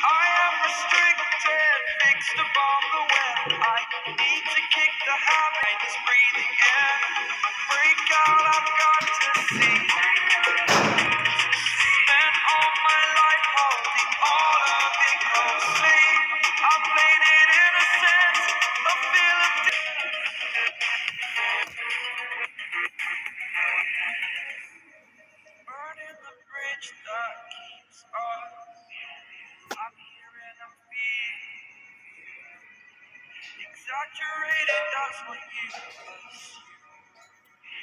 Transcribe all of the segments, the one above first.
I am restricted, fixed above the web. I need to kick the habit, is breathing in. Break out, I've got to see. Spent all my life holding all of it closely. I played it in a sense, a feel of burning the bridge that keeps us. I'm here and I'm feeling exaggerated, that's what you assume.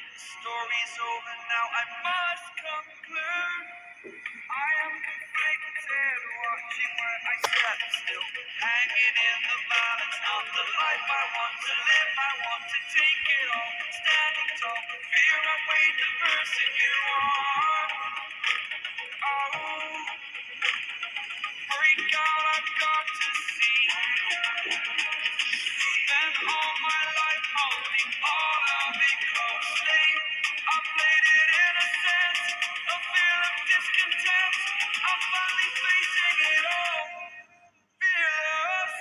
The story's over now, I must conclude. I am conflicted, watching where I step still, hanging in the balance, not the life I want to live. I want to take it all, standing tall, fear I weighed the person you are. Oh, break out, I've got to see. Spent all my life holding all of it closely. I played it in a sense, a feel of discontent. I'm finally facing it all, fearless.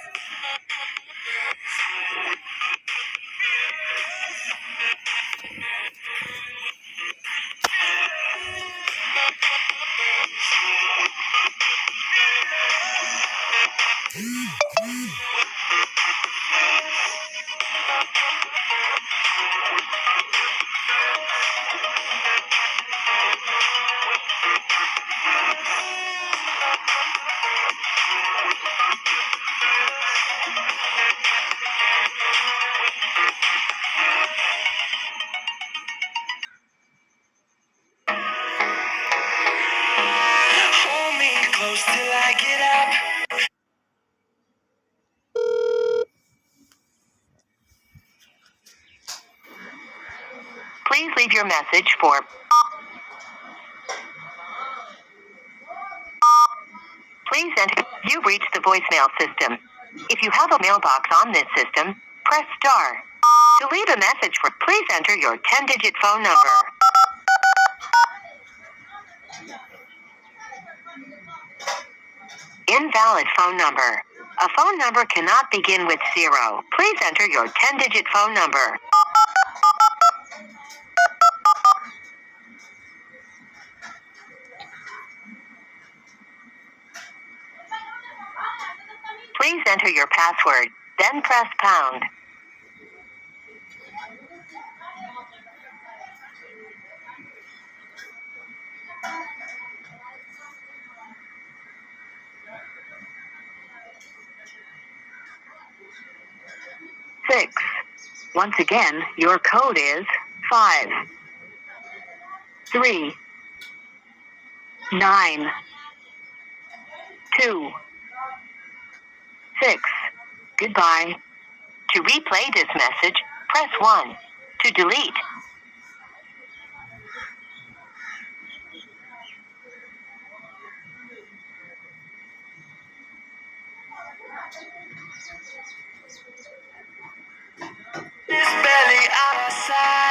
Hold me close till I get up. Please leave your message for. Please enter. You've reached the voicemail system. If you have a mailbox on this system, press star. To leave a message for, please enter your 10-digit phone number. Invalid phone number. A phone number cannot begin with 0. Please enter your 10-digit phone number. Please enter your password, then press pound. Six. Once again, your code is 5 3 9 2 6. Goodbye. To replay this message, press 1. To delete. This belly outside.